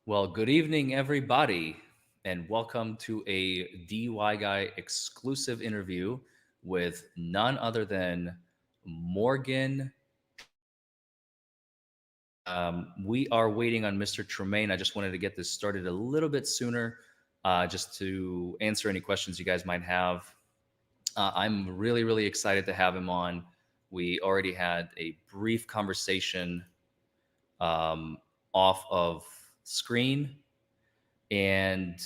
Well, good evening, everybody, and welcome to a DUI Guy exclusive interview with none other than Morgan. We are waiting on Mr. Tremaine. I just wanted to get this started a little bit sooner, just to answer any questions you guys might have. I'm really, really excited to have him on. We already had a brief conversation um, off of screen, and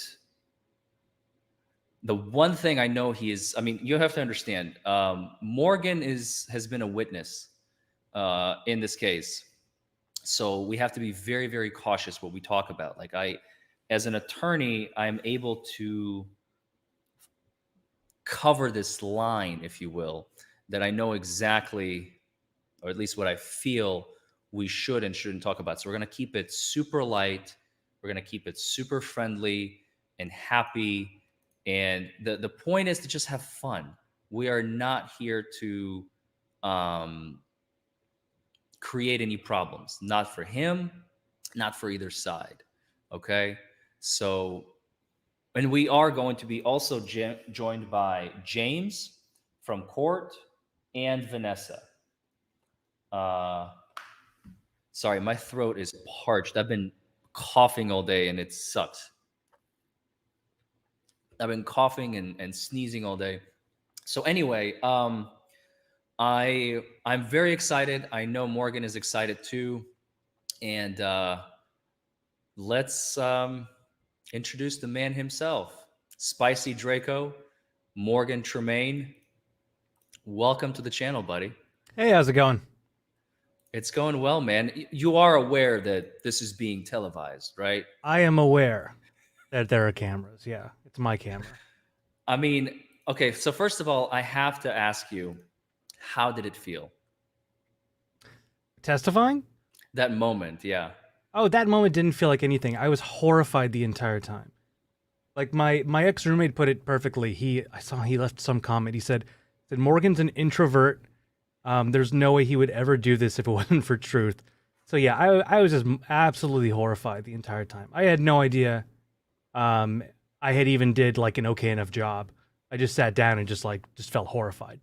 the one thing I know he is, I mean, you have to understand, Morgan has been a witness in this case. So we have to be very, very cautious what we talk about. Like as an attorney, I'm able to cover this line, if you will, that I know exactly, or at least what I feel we should and shouldn't talk about. So we're going to keep it super light. We're going to keep it super friendly and happy. And the point is to just have fun. We are not here to um, create any problems, not for him, not for either side. Okay. So, and we are going to be also joined by James from court and Vanessa. Uh, Sorry, my throat is parched. I've been coughing all day and it sucks. I've been coughing and sneezing all day. So anyway, I'm very excited. I know Morgan is excited too. And let's introduce the man himself, Spicy Draco, Morgan Tremaine. Welcome to the channel, buddy. Hey, how's it going? It's going well, man. You are aware that this is being televised, right? I am aware that there are cameras. Yeah, it's my camera. I mean, okay, so first of all, I have to ask you, how did it feel? Testifying? That moment, yeah. Oh, that moment didn't feel like anything. I was horrified the entire time. Like my ex roommate put it perfectly. I saw he left some comment. He said Morgan's an introvert. There's no way he would ever do this if it wasn't for truth. So yeah, I was just absolutely horrified the entire time. I had no idea. I had even did like an okay enough job. I just sat down and just felt horrified.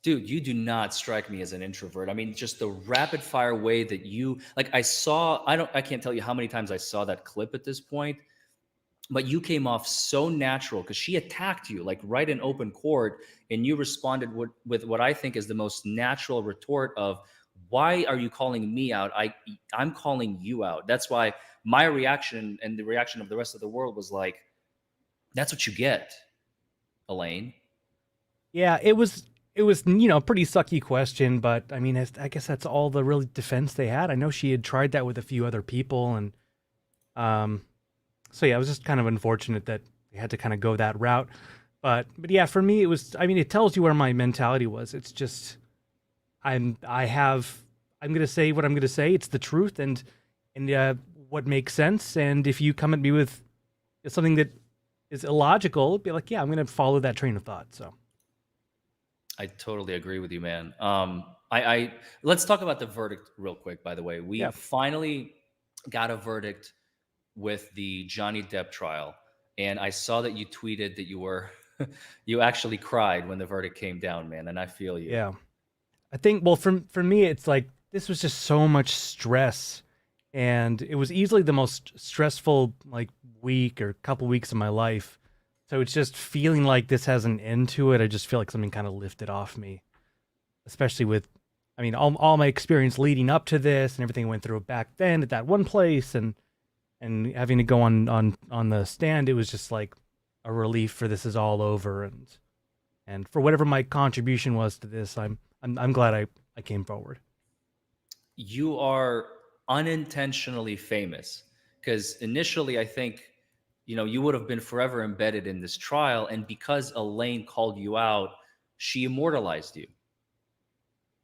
Dude, you do not strike me as an introvert. I mean, just the rapid fire way that you like I can't tell you how many times I saw that clip at this point, but you came off so natural because she attacked you like right in open court, and you responded with what I think is the most natural retort of, why are you calling me out? I'm calling you out. That's why my reaction and the reaction of the rest of the world was like, that's what you get, Elaine. Yeah, it was a pretty sucky question, but I mean, I guess that's all the real defense they had. I know she had tried that with a few other people, and um, so yeah, it was just kind of unfortunate that they had to kind of go that route. But yeah, for me, it was. I mean, it tells you where my mentality was. It's just I'm gonna say what I'm gonna say. It's the truth, and what makes sense. And if you come at me with something that is illogical, be like, yeah, I'm gonna follow that train of thought. So. I totally agree with you, man. I let's talk about the verdict real quick. By the way, we Yeah. finally got a verdict with the Johnny Depp trial, and I saw that you tweeted that you were you actually cried when the verdict came down, man. And I feel you. Yeah. I think, well, for me, it's like this was just so much stress, and it was easily the most stressful like week or couple weeks of my life. So it's just feeling like this has an end to it. I just feel like something kind of lifted off me, especially with, I mean, all my experience leading up to this and everything I went through back then at that one place, and having to go on the stand. It was just like a relief for this is all over, and for whatever my contribution was to this, I'm glad I came forward. You are unintentionally famous because initially I think you would have been forever embedded in this trial, and because Elaine called you out, she immortalized you.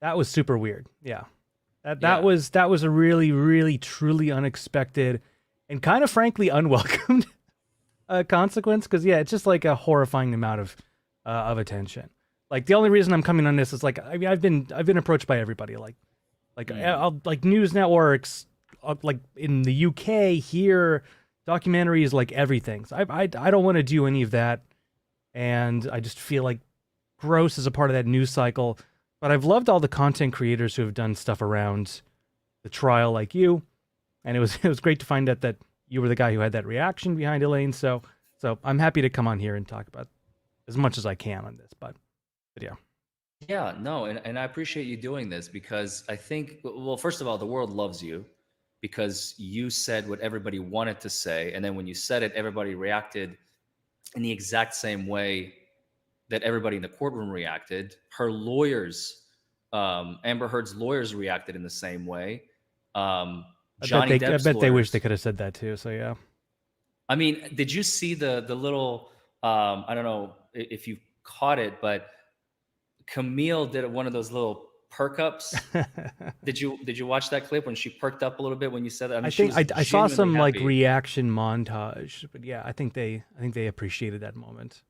That was super weird. Yeah. That that Yeah. was that was a really, really, truly unexpected and kind of frankly unwelcomed consequence. Because yeah, it's just like a horrifying amount of attention. Like the only reason I'm coming on this is like, I mean, I've been approached by everybody, like Mm. like news networks, like in the UK here, documentary is like everything. So I don't want to do any of that, and I just feel like gross is a part of that news cycle. But I've loved all the content creators who have done stuff around the trial, like you, and it was great to find out that you were the guy who had that reaction behind Elaine. So I'm happy to come on here and talk about as much as I can on this. But yeah, Yeah, no, and I appreciate you doing this because I think, well, first of all, the world loves you because you said what everybody wanted to say. And then when you said it, everybody reacted in the exact same way that everybody in the courtroom reacted. Her lawyers, Amber Heard's lawyers reacted in the same way. Um, Johnny I Depp's bet they wish they lawyers. could have said that too. So yeah. I mean, did you see the little? I don't know if you caught it, but Camille did one of those little perk ups. Did you watch that clip when she perked up a little bit when you said that? I mean, I she think was I saw genuinely some like happy. reaction montage, but yeah, I think they appreciated that moment,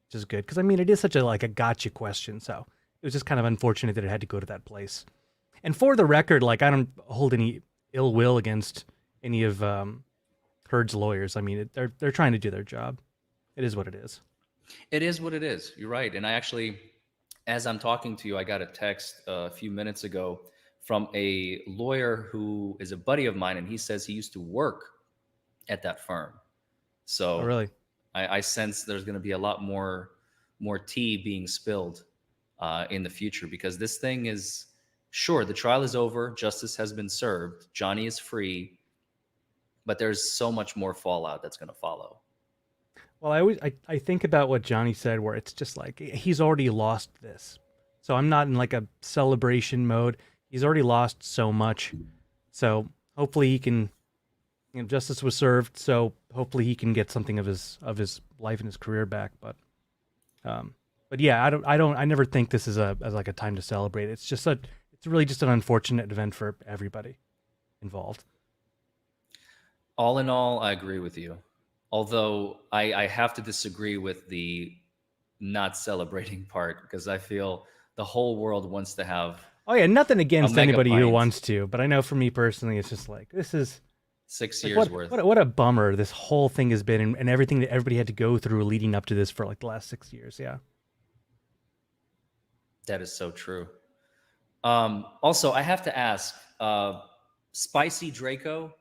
which is good because I mean it is such a like a gotcha question, so it was just kind of unfortunate that it had to go to that place. And for the record, like I don't hold any ill will against any of Heard's lawyers. I mean they're trying to do their job. It is what it is. It is what it is. You're right. And I actually, as I'm talking to you, I got a text a few minutes ago from a lawyer who is a buddy of mine, and he says he used to work at that firm. Oh So really? I sense there's going to be a lot more tea being spilled in the future because this thing is sure the trial is over, justice has been served, Johnny is free, but there's so much more fallout that's going to follow. Well, I think about what Johnny said, where it's just like he's already lost this, so I'm not in like a celebration mode. He's already lost so much, so hopefully he can. You know, justice was served, so hopefully he can get something of his life and his career back. Um, but yeah, I never think this is a as like a time to celebrate. It's really just an unfortunate event for everybody involved. All in all, I agree with you. Although I have to disagree with the not celebrating part because I feel the whole world wants to have Oh yeah, nothing a against mega anybody who pint, wants to, but I know for me personally, it's just like this is six like years worth. what a bummer this whole thing has been, and everything that everybody had to go through leading up to this for like the last 6 years. Yeah, That is so true. Also, I have to ask, Spicy Draco,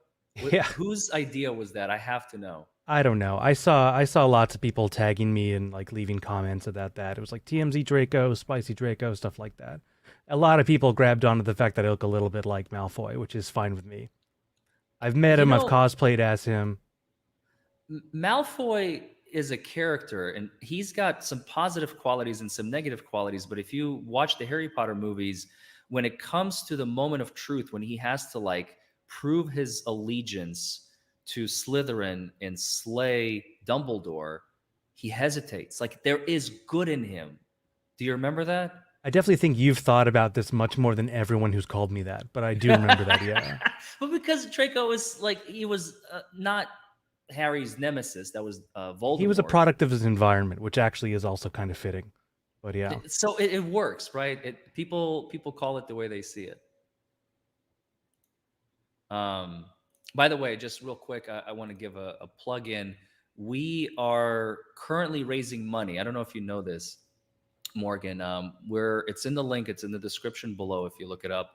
yeah. whose idea was that? I have to know. I don't know. I saw lots of people tagging me and like leaving comments about that. It was like TMZ Draco, Spicy Draco, stuff like that. A lot of people grabbed onto the fact that I look a little bit like Malfoy, which is fine with me. I've met You him. I've know, cosplayed as him. Malfoy is a character, and he's got some positive qualities and some negative qualities. But if you watch the Harry Potter movies, when it comes to the moment of truth, when he has to like prove his allegiance to Slytherin and slay Dumbledore, he hesitates. Like there is good in him. Do you remember that? I definitely think you've thought about this much more than everyone who's called me that, but I do remember that. Yeah, But because Draco was like he was not Harry's nemesis, that was he was a Voldemort. product of his environment, which actually is also kind of fitting. But yeah, So it works, right? People call it the way they see it. Um, by the way, just real quick, I want to give a plug in. We are currently raising money. I don't know if you know this, Morgan. We're it's in the link. It's in the description below if you look it up.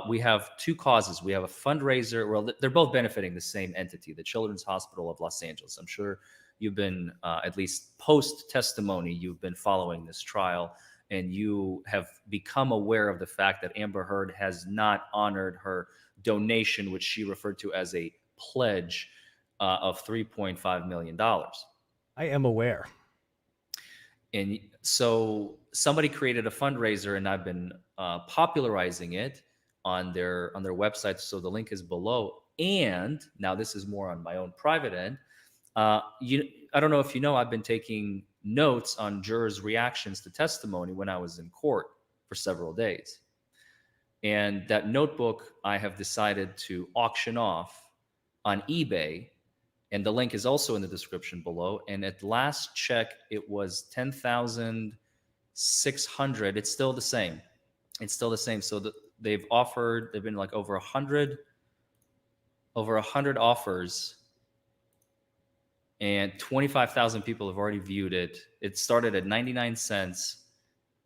We have two causes. We have a fundraiser. Well, they're both benefiting the same entity, the Children's Hospital of Los Angeles. I'm sure you've been, at least post testimony, you've been following this trial and you have become aware of the fact that Amber Heard has not honored her donation, which she referred to as a pledge of $3.5 million. I am aware. And so somebody created a fundraiser, and I've been popularizing it on their website. So the link is below. And now this is more on my own private end. I don't know if you know, I've been taking notes on jurors' reactions to testimony when I was in court for several days. And that notebook I have decided to auction off on eBay, and the link is also in the description below. And at last check, it was 10,600. It's still the same. It's still the same. So they've been like over a hundred offers and 25,000 people have already viewed it. It started at 99 cents,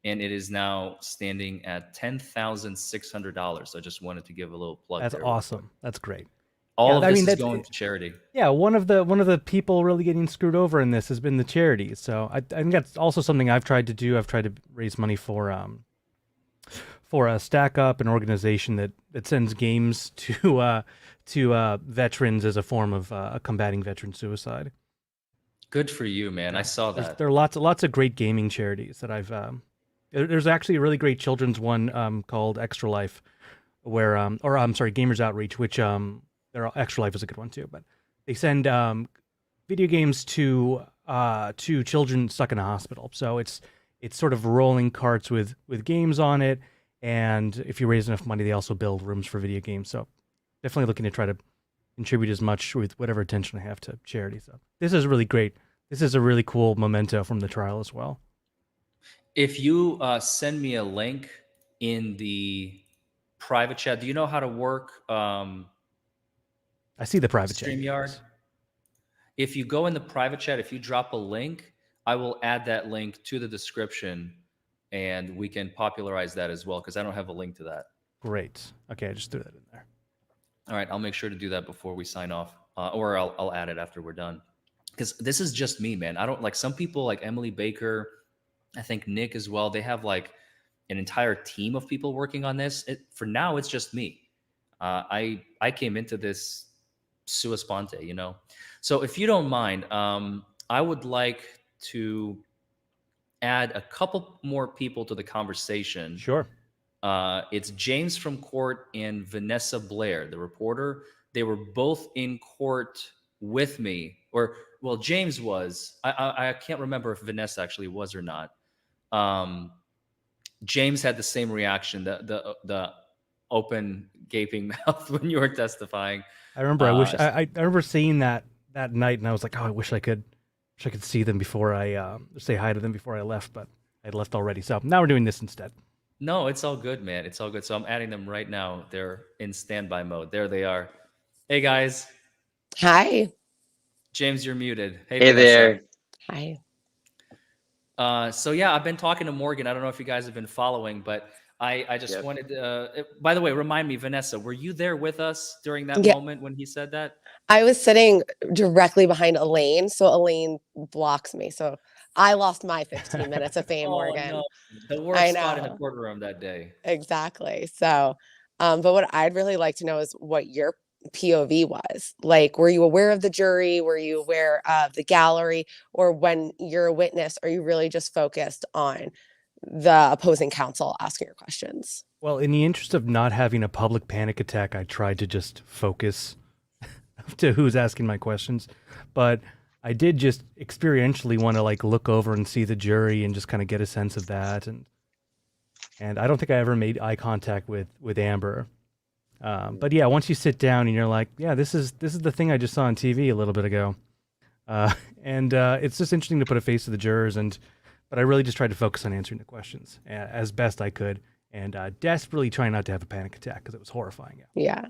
and it is now standing at $10,600. So I just wanted to give a little plug That's there real quick. awesome. That's great. All Yeah, of I this mean is that's going to charity. yeah, one of the people really getting screwed over in this has been the charities. So I think that's also something I've tried to do. I've tried to raise money for a Stack Up, an organization that sends games to veterans as a form of combating veteran suicide. Good for you, man. I Yeah, saw that. there are lots of great gaming charities that I've. There's actually a really great children's one called Extra Life, where or I'm sorry, Gamers Outreach, which their Extra Life is a good one too, but they send video games to children stuck in a hospital. So it's sort of rolling carts with games on it, and if you raise enough money, they also build rooms for video games. So definitely looking to try to contribute as much with whatever attention I have to charity. So this is really great. This is a really cool memento from the trial as well. If you send me a link in the private chat, do you know how to work I see the private chat. StreamYard? Yes. If you go in the private chat, if you drop a link, I will add that link to the description, and we can popularize that as well, because I don't have a link to that. Great. Okay, I just threw that in there. All right, I'll make sure to do that before we sign off, or I'll add it after we're done. Because this is just me, man. I don't like some people like Emily Baker, I think Nick as well. They have like an entire team of people working on this. For now, it's just me. I came into this sua sponte, you know. So if you don't mind, I would like to add a couple more people to the conversation. Sure. It's James from court and Vanessa Blair, the reporter. They were both in court with me, or well, James was. I can't remember if Vanessa actually was or not. James had the same reaction, the open gaping mouth when you were testifying. I remember. I remember seeing that night, and I was like, oh, I wish I could see them before I say hi to them before I left, but I had left already. So now we're doing this instead. No, it's all good, man. It's all good. So I'm adding them right now. They're in standby mode. There they are. Hey guys. Hi. James, you're muted. Hey Vanessa. there. Hi. So yeah, I've been talking to Morgan. I don't know if you guys have been following, but I just Yep. wanted to, by the way, remind me, Vanessa, were you there with us during that Yeah. moment when he said that? I was sitting directly behind Elaine, so Elaine blocks me. So I lost my 15 minutes of fame, Morgan. No. The worst I spot in the know. courtroom that day. Exactly. So, but what I'd really like to know is what your POV was. Like, were you aware of the jury? Were you aware of the gallery? Or when you're a witness, are you really just focused on the opposing counsel asking your questions? Well, in the interest of not having a public panic attack, I tried to just focus to who's asking my questions. But I did just experientially want to like look over and see the jury and just kind of get a sense of that. And I don't think I ever made eye contact with Amber. But yeah, once you sit down and you're like, yeah, this is the thing I just saw on TV a little bit ago. And it's just interesting to put a face to the jurors. But I really just tried to focus on answering the questions as best I could, and desperately trying not to have a panic attack because it was horrifying. Yeah.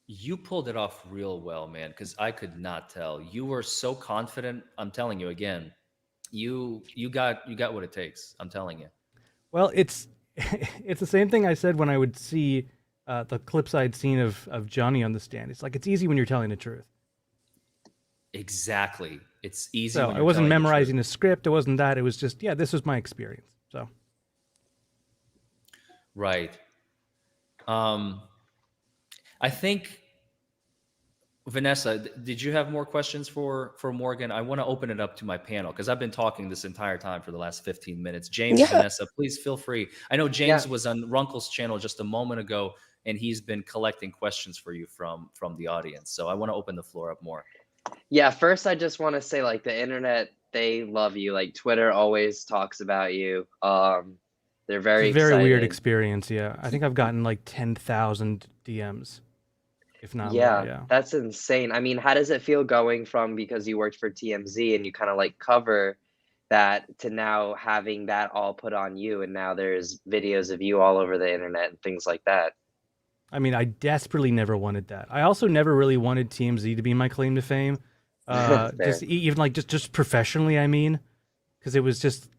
You pulled it off real well, man, because I could not tell. You were so confident. I'm telling you again, you got what it takes. I'm telling you. Well, it's it's the same thing I said when I would see the clips I'd seen of Johnny on the stand. It's like it's easy when you're telling the truth. Exactly. It's easy. So when I you're wasn't telling the truth. memorizing a script. It wasn't that. It was just, yeah, this was my experience. So Right. I think, Vanessa, did you have more questions for Morgan? I want to open it up to my panel because I've been talking this entire time for the last 15 minutes. James, Yeah. Vanessa, please feel free. I know James Yeah. was on Runkle's channel just a moment ago, and he's been collecting questions for you from the audience. So I want to open the floor up more. Yeah, first I just want to say, like, the internet, they love you. Like, Twitter always talks about you. They're very it's a very weird excited. experience. Yeah, I think I've gotten like 10,000 DMs, if not Yeah, more. Yeah. that's insane. I mean, how does it feel going from, because you worked for TMZ and you kind of like cover that, to now having that all put on you, and now there's videos of you all over the internet and things like that? I mean, I desperately never wanted that. I also never really wanted TMZ to be my claim to fame. Just Fair. even like just professionally, I mean, because it was just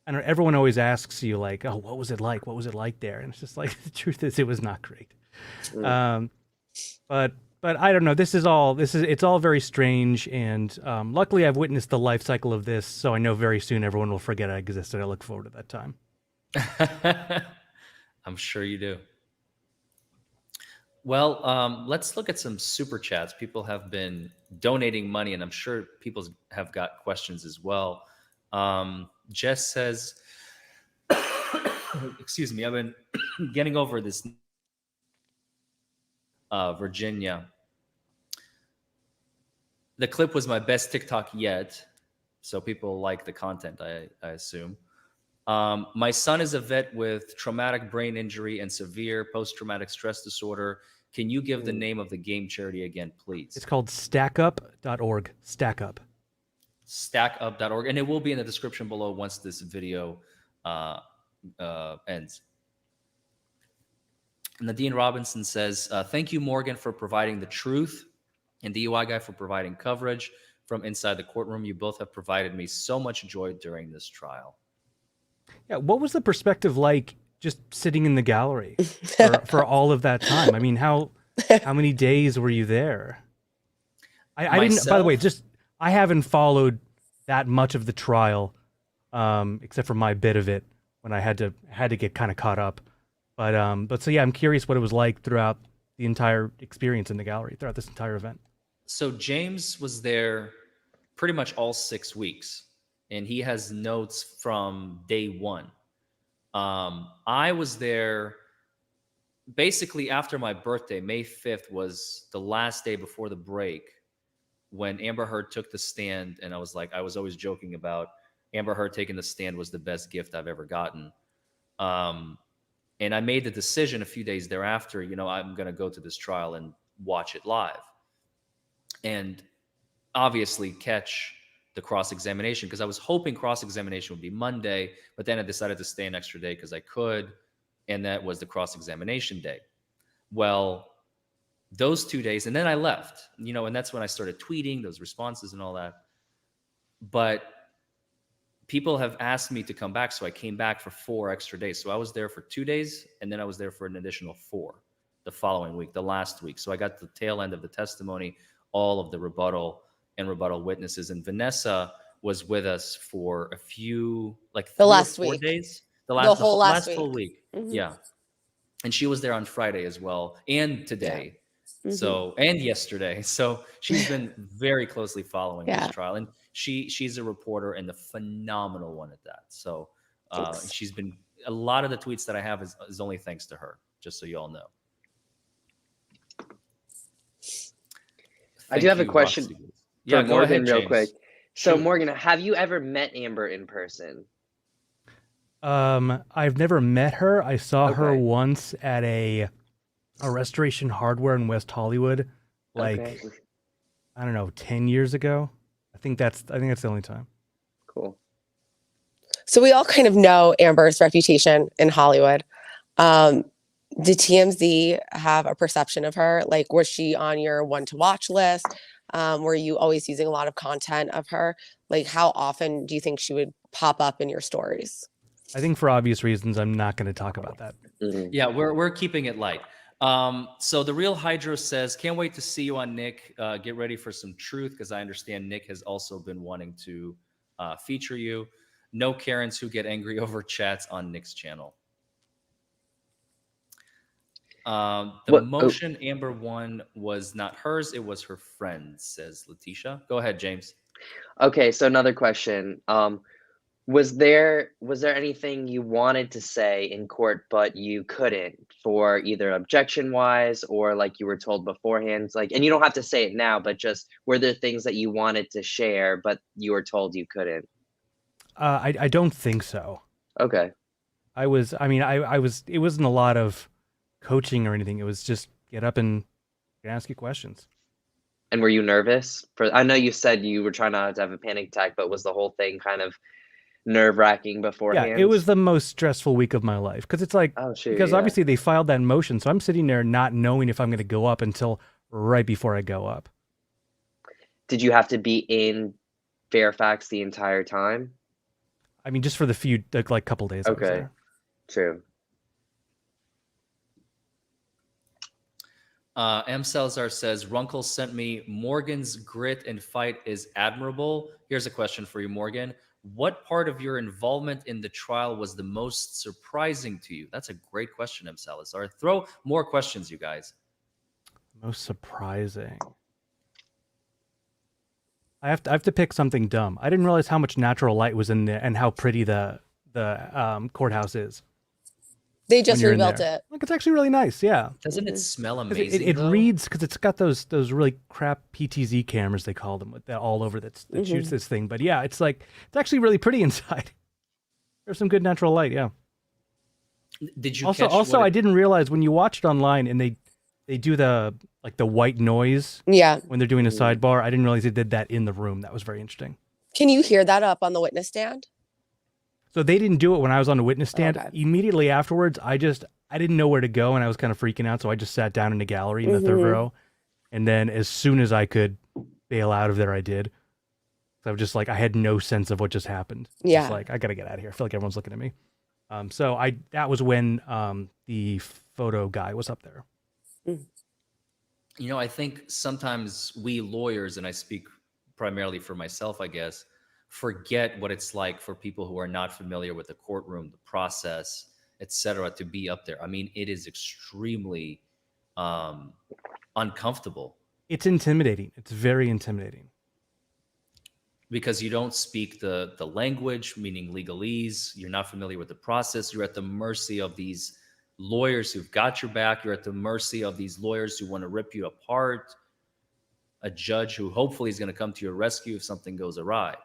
I don't know, everyone always asks you like, oh, what was it like? What was it like there? And it's just like the truth is it was not great. Mm. Um, but I don't know. It's all very strange, and luckily I've witnessed the life cycle of this, so I know very soon everyone will forget I existed. I look forward to that time. I'm sure you do. Well, let's look at some super chats. People have been donating money, and I'm sure people have got questions as well. Jess says, excuse me, I've been getting over this Virginia. The clip was my best TikTok yet. So people like the content, I assume. My son is a vet with traumatic brain injury and severe post-traumatic stress disorder. Can you give the name of the game charity again, please? It's called stackup.org. Stackup. Stackup.org. And it will be in the description below once this video ends. Nadine Robinson says, thank you, Morgan, for providing the truth, and DUI Guy for providing coverage from inside the courtroom. You both have provided me so much joy during this trial. Yeah, what was the perspective like just sitting in the gallery for all of that time? I mean, how many days were you there? I didn't. By the way, just I haven't followed that much of the trial, except for my bit of it when I had to get kind of caught up. But so yeah, I'm curious what it was like throughout the entire experience in the gallery, throughout this entire event. So James was there pretty much all 6 weeks, and he has notes from day one. I was there basically after my birthday. May 5th was the last day before the break when Amber Heard took the stand, and I was always joking about Amber Heard taking the stand was the best gift I've ever gotten. And I made the decision a few days thereafter, I'm going to go to this trial and watch it live. And obviously catch the cross-examination, because I was hoping cross-examination would be Monday, but then I decided to stay an extra day because I could, and that was the cross-examination day. Well, those 2 days, and then I left, and that's when I started tweeting those responses and all that. But people have asked me to come back, so I came back for 4 extra days. So I was there for 2 days, and then I was there for an additional 4 the following week, the last week. So I got the tail end of the testimony, all of the rebuttal and rebuttal witnesses. And Vanessa was with us for a few, like The 3 or last 4 week. days. The whole last full week. week. Yeah. And she was there on Friday as well, and today. Mhm. So, and yesterday. So she's been very closely following Yeah. this trial, and she's a reporter and a phenomenal one at that. So Thanks. she's been, a lot of the tweets that I have is only thanks to her, just so you all know. I do have a question Roxy. for Yeah, go Morgan ahead, real James. quick. So Shoot. Morgan, have you ever met Amber in person? I've never met her. I saw her Okay. once at a Restoration Hardware in West Hollywood, like Okay. I don't know, 10 years ago. I think that's the only time. Cool. So we all kind of know Amber's reputation in Hollywood. Did TMZ have a perception of her? Like, was she on your one to watch list? Were you always using a lot of content of her? Like, how often do you think she would pop up in your stories? I think for obvious reasons, I'm not going to talk about that. Mhm. Yeah, we're keeping it light. So the real Hydro says, can't wait to see you on Nick. Get ready for some truth, because I understand Nick has also been wanting to feature you. No Karens who get angry over chats on Nick's channel. Motion Amber won was not hers, it was her friend's, says Letitia. Go ahead, James. Okay, so another question. Was there anything you wanted to say in court but you couldn't, for either objection wise or like you were told beforehand? Like, and you don't have to say it now, but just were there things that you wanted to share but you were told you couldn't? I don't think so. Okay. I was, it wasn't a lot of coaching or anything. It was just get up and ask you questions. And were you nervous? I know you said you were trying not to have a panic attack, but was the whole thing kind of nerve-wracking beforehand? Yeah, it was the most stressful week of my life, because it's like, Oh, shoot, because yeah. obviously they filed that motion, so I'm sitting there not knowing if I'm going to go up until right before I go up. Did you have to be in Fairfax the entire time? I mean, just for the few like couple days I was Okay, there. true. M. Salazar says, Runkle sent me Morgan's grit and fight is admirable. Here's a question for you, Morgan. What part of your involvement in the trial was the most surprising to you? That's a great question, M. Salazar. Throw more questions, you guys. Most surprising. I have to pick something dumb. I didn't realize how much natural light was in there and how pretty the courthouse is. They just when you're in rebuilt there. it. Like, it's actually really nice. Yeah. Doesn't it smell amazing? It though? reads because it's got those really crap PTZ cameras they call them with that all over that shoots this thing. But yeah, it's actually really pretty inside. There's some good natural light. Yeah. Did you Also I didn't realize when you watch it online and they do the white noise Yeah. when they're doing a sidebar. I didn't realize they did that in the room. That was very interesting. Can you hear that up on the witness stand? So they didn't do it when I was on the witness stand. Okay. Immediately afterwards, I didn't know where to go and I was kind of freaking out. So I just sat down in the gallery in the third row. And then as soon as I could bail out of there, I did. So I was just like, I had no sense of what just happened. Yeah. Just like, I got to get out of here. I feel like everyone's looking at me. That was when the photo guy was up there. You know, I think sometimes we lawyers, and I speak primarily for myself, I guess, forget what it's like for people who are not familiar with the courtroom, the process, etc., to be up there. I mean, it is extremely uncomfortable. It's intimidating. It's very intimidating. Because you don't speak the language, meaning legalese. You're not familiar with the process. You're at the mercy of these lawyers who've got your back. You're at the mercy of these lawyers who want to rip you apart. A judge who hopefully is going to come to your rescue if something goes awry.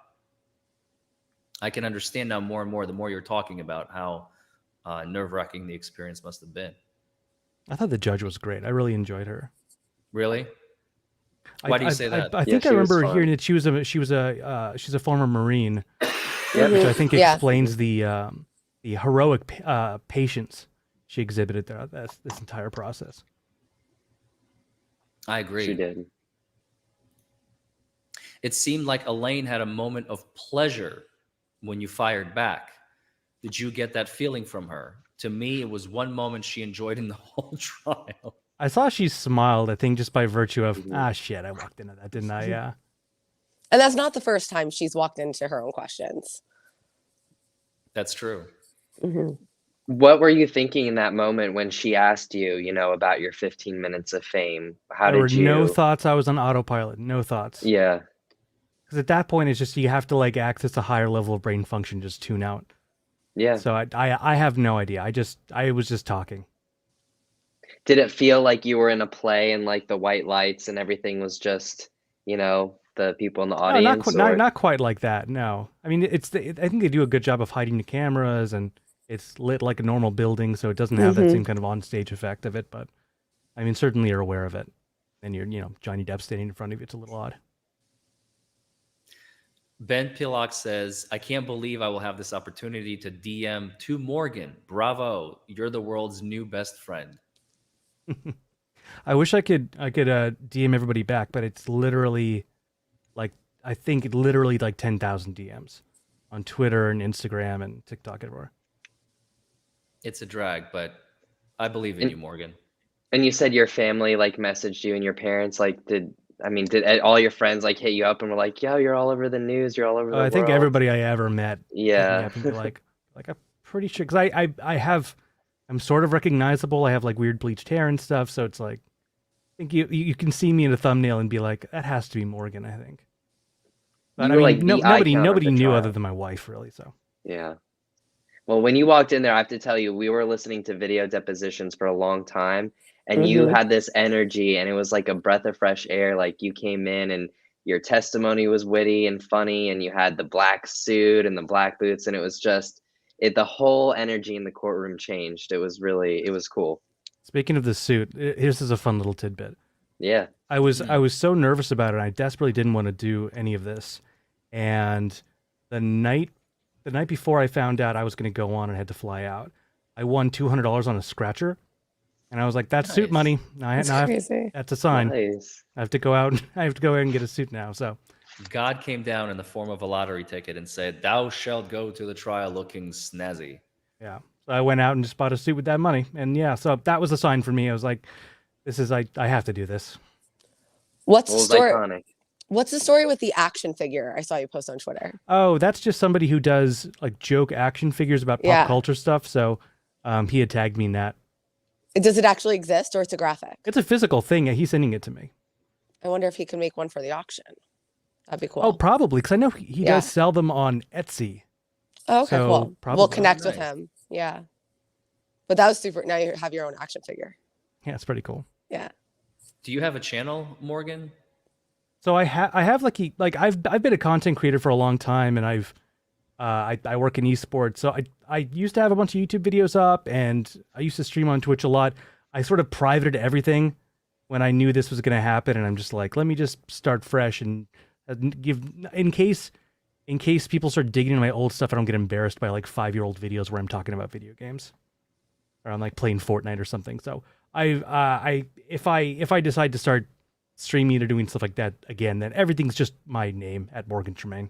I can understand now more and more the more you're talking about how nerve-wracking the experience must have been. I thought the judge was great. I really enjoyed her. Really? Why do you say that? I think I remember hearing that she's a former Marine, which I think explains the heroic patience she exhibited throughout this entire process. I agree. She did. It seemed like Elaine had a moment of pleasure when you fired back. Did you get that feeling from her? To me, it was one moment she enjoyed in the whole trial. I saw she smiled, I think, just by virtue of, shit, I walked into that, didn't I? Yeah. And that's not the first time she's walked into her own questions. That's true. What were you thinking in that moment when she asked you, about your 15 minutes of fame? There were no thoughts. I was on autopilot. No thoughts. Yeah. Because at that point, it's just you have to access a higher level of brain function, just tune out. Yeah. So I have no idea. I was just talking. Did it feel like you were in a play and the white lights and everything was just, the people in the audience? No, not quite like that. No, I mean I think they do a good job of hiding the cameras and it's lit like a normal building, so it doesn't have that same kind of onstage effect of it. But I mean, certainly you're aware of it, and you're Johnny Depp standing in front of you. It's a little odd. Ben Pillock says, I can't believe I will have this opportunity to DM to Morgan. Bravo. You're the world's new best friend. I wish I could DM everybody back, but it's literally I think literally 10,000 DMs on Twitter and Instagram and TikTok everywhere. It's a drag, but I believe in you, Morgan. And you said your family messaged you and your parents did all your friends hit you up and were like, yo, you're all over the news, you're all over the world? I think everybody I ever met. Yeah. I'm pretty sure because I'm sort of recognizable. I have weird bleached hair and stuff, so it's I think you can see me in a thumbnail and be like, that has to be Morgan, I think. But nobody knew other than my wife, really. So yeah. Well, when you walked in there, I have to tell you, we were listening to video depositions for a long time, and you had this energy, and it was like a breath of fresh air. You came in, and your testimony was witty and funny, and you had the black suit and the black boots, and it was just the whole energy in the courtroom changed. It was cool. Speaking of the suit, here's a fun little tidbit. Yeah. I was so nervous about it. I desperately didn't want to do any of this. And the night before I found out I was going to go on and had to fly out, I won $200 on a scratcher. And I was like, that's suit Nice. money. Now That's I have, crazy. that's a sign. Nice. I have to go out. I have to go out and get a suit now. So God came down in the form of a lottery ticket and said, "Thou shalt go to the trial looking snazzy." yeah. So I went out and just bought a suit with that money. And yeah, so that was a sign for me. I was like, I have to do this. What's the Well, it was story? iconic. What's the story with the action figure? I saw you post on Twitter. Oh, that's just somebody who does like joke action figures about pop Yeah. culture stuff. So he had tagged me in that. Does it actually exist or it's a graphic? It's a physical thing. Yeah, he's sending it to me. I wonder if he can make one for the auction. That'd be cool. Oh, probably, because I know he Yeah. does sell them on Etsy. Oh, okay, so cool. We'll probably. connect with Nice. him. Yeah. But that was super. Now you have your own action figure. Yeah, it's pretty cool. Yeah. Do you have a channel, Morgan? So I have I've been a content creator for a long time, and I work in esports. So I used to have a bunch of YouTube videos up, and I used to stream on Twitch a lot. I sort of privated everything when I knew this was going to happen, and I'm just like, let me just start fresh and give in case people start digging into my old stuff, I don't get embarrassed by like 5-year-old videos where I'm talking about video games, or I'm like playing Fortnite or something. So if I decide to start streaming or doing stuff like that again, then everything's just my name at Morgan Tremaine.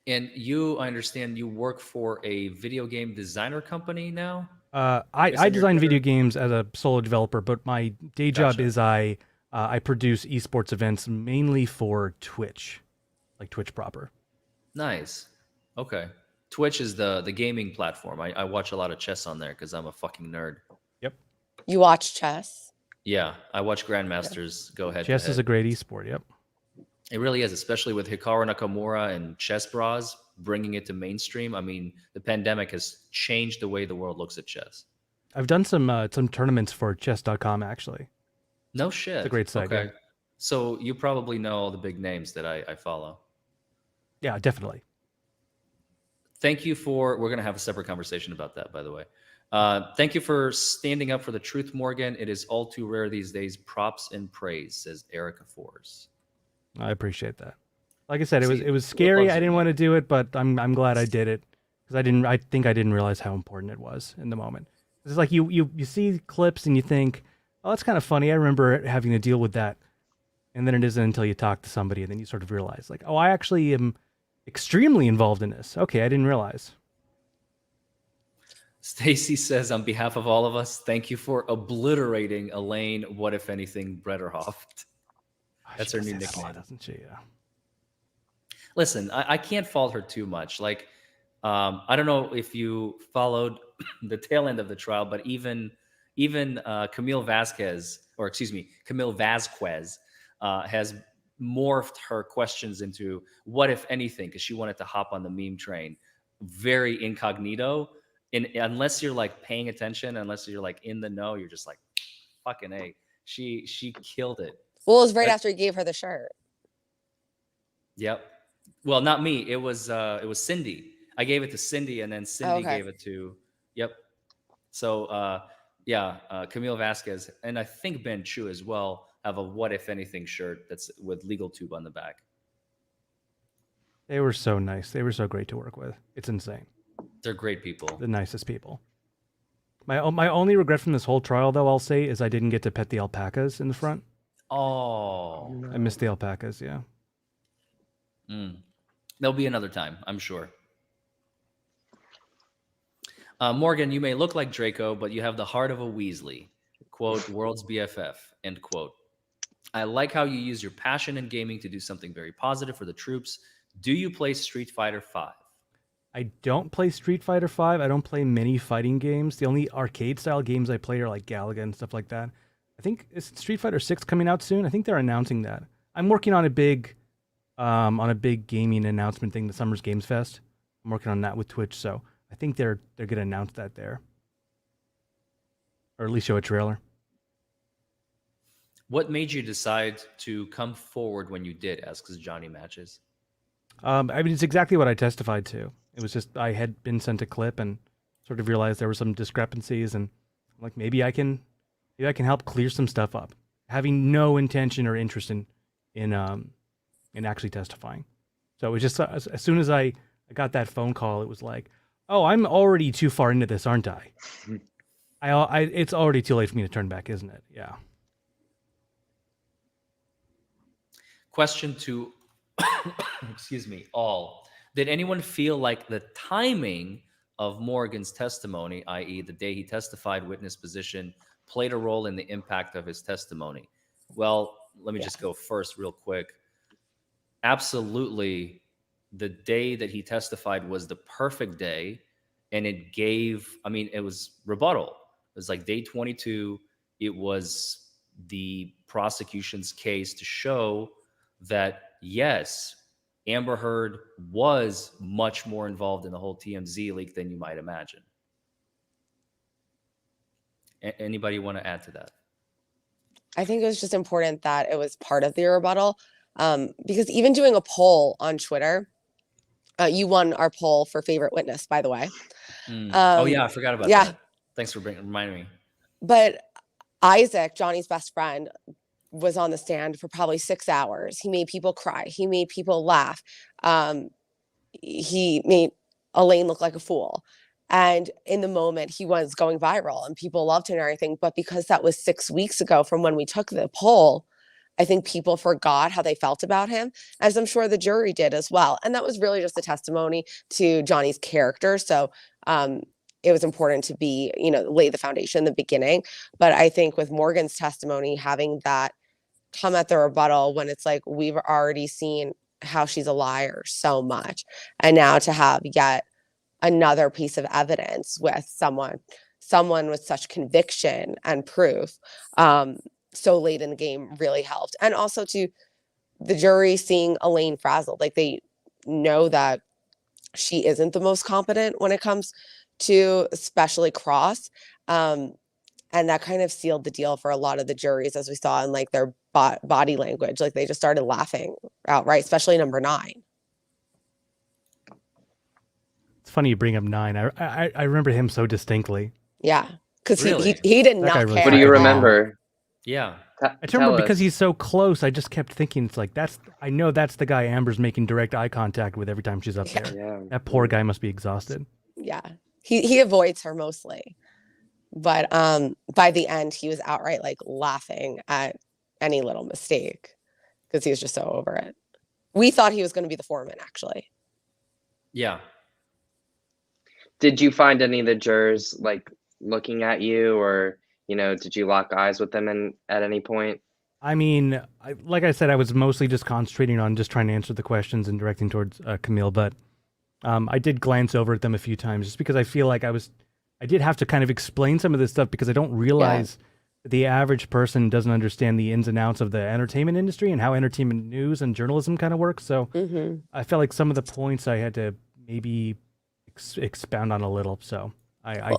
And you, I understand you work for a video game designer company now? I Based on your design video Twitter? games as a solo developer, but my day job Gotcha. is I produce esports events mainly for Twitch, like Twitch proper. Nice. Okay. Twitch is the gaming platform. I watch a lot of chess on there because I'm a fucking nerd. Yep. You watch chess? Yeah, I watch grandmasters go head Chess to is head. a great esport. Yep. It really is, especially with Hikaru Nakamura and Chess Bras bringing it to mainstream. I mean, the pandemic has changed the way the world looks at chess. I've done some tournaments for chess.com actually. No shit. It's a great site. Okay. Yeah. So you probably know all the big names that I follow. Yeah, definitely. Thank you for, we're going to have a separate conversation about that, by the way. Thank you for standing up for the truth, Morgan. It is all too rare these days. Props and praise, says Erica Fours. I appreciate that. Like I said, See, it was what scary. loves I you, didn't man? want to do it, but I'm glad I did it because I think I didn't realize how important it was in the moment. It's like you see clips and you think, oh, that's kind of funny. I remember having to deal with that, and then it isn't until you talk to somebody and then you sort of realize, like, oh, I actually am extremely involved in this. Okay, I didn't realize. Stacy says, on behalf of all of us, thank you for obliterating Elaine, what if anything, Bretterhoff. That's She her new does that a lot, nickname. doesn't she? Yeah. Listen, I can't fault her too much. Like, I don't know if you followed the tail end of the trial, but even Camille Vasquez, or excuse me, Camille Vasquez, has morphed her questions into what if anything, because she wanted to hop on the meme train, very incognito. And unless you're like paying attention, unless you're like in the know, you're just like, fucking A. She killed it. Well, it was right That- after he gave her the shirt. Yep. Well, not me. It was Cindy. I gave it to Cindy, and then Cindy okay. gave it to. Yep. So Camille Vasquez and I think Ben Chu as well have a "What if anything" shirt that's with Legal Tube on the back. They were so nice. They were so great to work with. It's insane. They're great people. The nicest people. My only regret from this whole trial, though, I'll say, is I didn't get to pet the alpacas in the front. Oh, I missed the alpacas. Yeah. There'll be another time, I'm sure. Morgan, you may look like Draco, but you have the heart of a Weasley. Quote, world's BFF, end quote. I like how you use your passion in gaming to do something very positive for the troops. Do you play Street Fighter V? I don't play Street Fighter V. I don't play many fighting games. The only arcade style games I play are like Galaga and stuff like that. I think is Street Fighter 6 coming out soon. I think they're announcing that. I'm working on a big gaming announcement thing, the Summer's Games Fest. I'm working on that with Twitch, so I think they're gonna announce that there, or at least show a trailer. What made you decide to come forward when you did, asks Johnny Matches. I mean, it's exactly what I testified to. It was just I had been sent a clip and sort of realized there were some discrepancies, and I'm like, maybe I can help clear some stuff up, having no intention or interest in actually testifying. So it was just as soon as I got that phone call, it was like, oh, I'm already too far into this, aren't I? It's already too late for me to turn back, isn't it? Yeah. Question to, excuse me, all. Did anyone feel like the timing of Morgan's testimony, i.e., the day he testified, witness position, played a role in the impact of his testimony? Well, let me just go first, real quick. Absolutely, the day that he testified was the perfect day, and it gave, I mean, it was rebuttal. It was like day 22. It was the prosecution's case to show that, yes, Amber Heard was much more involved in the whole TMZ leak than you might imagine. Anybody want to add to that? I think it was just important that it was part of the rebuttal, because even doing a poll on Twitter, you won our poll for favorite witness, by the way. Oh yeah, I forgot about that. Thanks for reminding me. But Isaac, Johnny's best friend, was on the stand for probably 6 hours. He made people cry. He made people laugh. He made Elaine look like a fool. And in the moment, he was going viral and people loved him and everything. But because that was 6 weeks ago from when we took the poll, I think people forgot how they felt about him, as I'm sure the jury did as well. And that was really just a testimony to Johnny's character. So it was important to be, lay the foundation in the beginning. But I think with Morgan's testimony, having that come at the rebuttal when it's like, we've already seen how she's a liar so much. And now to have yet another piece of evidence with someone with such conviction and proof so late in the game really helped. And also to the jury seeing Elaine frazzled, like they know that she isn't the most competent when it comes to especially cross. And that kind of sealed the deal for a lot of the juries, as we saw in like their body language. Like they just started laughing outright, especially number 9. It's funny you bring up 9. I remember him so distinctly. Yeah, because Really? he did That not guy really care. What do you remember? Yeah. I remember because he's so close. I just kept thinking, it's like I know that's the guy Amber's making direct eye contact with every time she's up there. Yeah. That poor guy must be exhausted. Yeah, he avoids her mostly, but by the end he was outright like laughing at any little mistake because he was just so over it. We thought he was going to be the foreman, actually. Yeah. Did you find any of the jurors like looking at you, or did you lock eyes with them at any point? I mean, like I said, I was mostly just concentrating on just trying to answer the questions and directing towards Camille, but I did glance over at them a few times just because I feel like I did have to kind of explain some of this stuff because I don't realize the average person doesn't understand the ins and outs of the entertainment industry and how entertainment news and journalism kind of works. So I felt like some of the points I had to maybe expound on a little. So I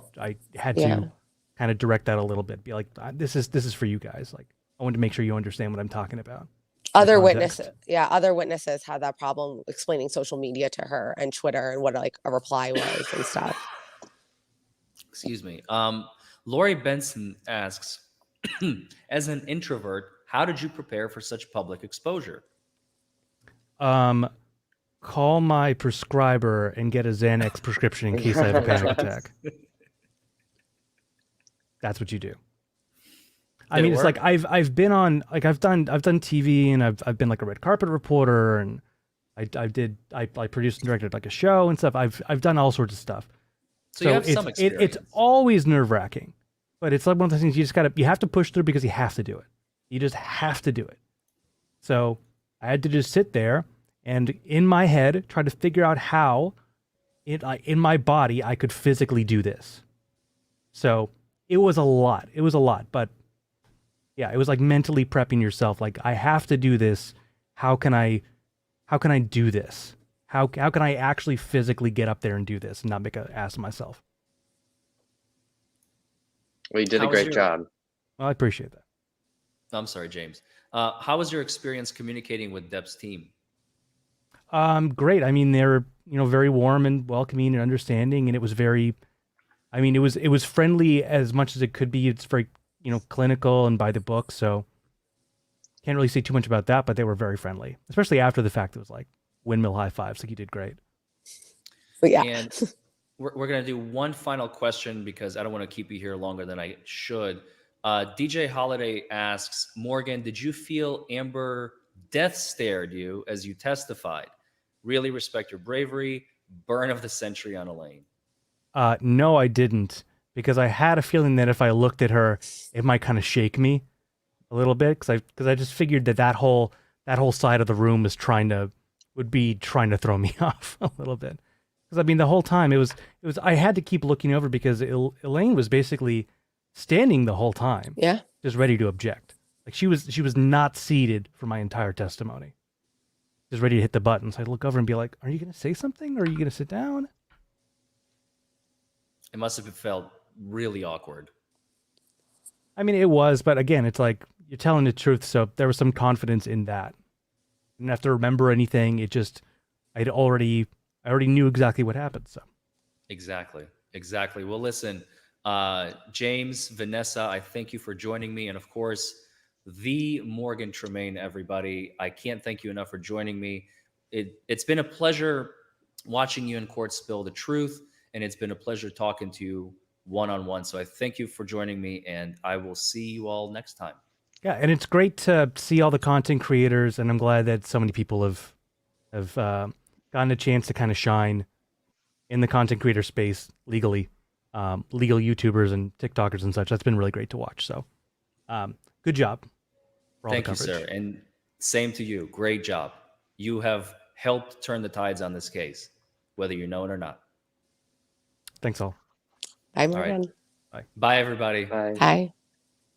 had to kind of direct that a little bit, be like, this is for you guys. Like, I wanted to make sure you understand what I'm talking about. Other witnesses had that problem explaining social media to her and Twitter and what like a reply was and stuff. Excuse me. Lori Benson asks, as an introvert, how did you prepare for such public exposure? Call my prescriber and get a Xanax prescription in case I have a panic attack. That's what you do. I mean, it's like I've been on, like I've done TV and I've been like a red carpet reporter and I produced and directed like a show and stuff. I've done all sorts of stuff. So you have some experience. It's always nerve-wracking, but it's like one of those things you have to push through because you have to do it. You just have to do it. So I had to just sit there and in my head try to figure out how in my body I could physically do this. So it was a lot. But yeah, it was like mentally prepping yourself. Like, I have to do this. How can I do this? How can I actually physically get up there and do this and not make an ass of myself? Well, you did a great job. Well, I appreciate that. I'm sorry, James. How was your experience communicating with Depp's team? Great. I mean, they're very warm and welcoming and understanding, and it was very. I mean, it was friendly as much as it could be. It's very clinical and by the book, so can't really say too much about that. But they were very friendly, especially after the fact. It was like windmill high fives. Like, you did great. But yeah. And we're going to do one final question because I don't want to keep you here longer than I should. DJ Holiday asks, Morgan, did you feel Amber death stared you as you testified? Really respect your bravery. Burn of the century on Elaine. No, I didn't, because I had a feeling that if I looked at her, it might kind of shake me a little bit, because I just figured that whole side of the room would be trying to throw me off a little bit. Because I mean, the whole time it was I had to keep looking over because Elaine was basically standing the whole time, Yeah. just ready to object. Like she was not seated for my entire testimony, just ready to hit the button. So I'd look over and be like, "Are you going to say something, or are you going to sit down?" It must have felt really awkward. I mean, it was, but again, it's like you're telling the truth, so there was some confidence in that. I didn't have to remember anything. I already knew exactly what happened. So Exactly. Well, listen, James, Vanessa, I thank you for joining me. And of course, the Morgan Tremaine, everybody. I can't thank you enough for joining me. It's been a pleasure watching you in court spill the truth, and it's been a pleasure talking to you one-on-one. So I thank you for joining me, and I will see you all next time. yeah, and it's great to see all the content creators, and I'm glad that so many people have gotten a chance to kind of shine in the content creator space legally, legal YouTubers and TikTokers and such. That's been really great to watch. So, good job for all Thank the you, coverage. sir. And same to you. Great job. You have helped turn the tides on this case, whether you know it or not. Thanks all. Bye, All right. Morgan. Bye, everybody. Bye. Bye.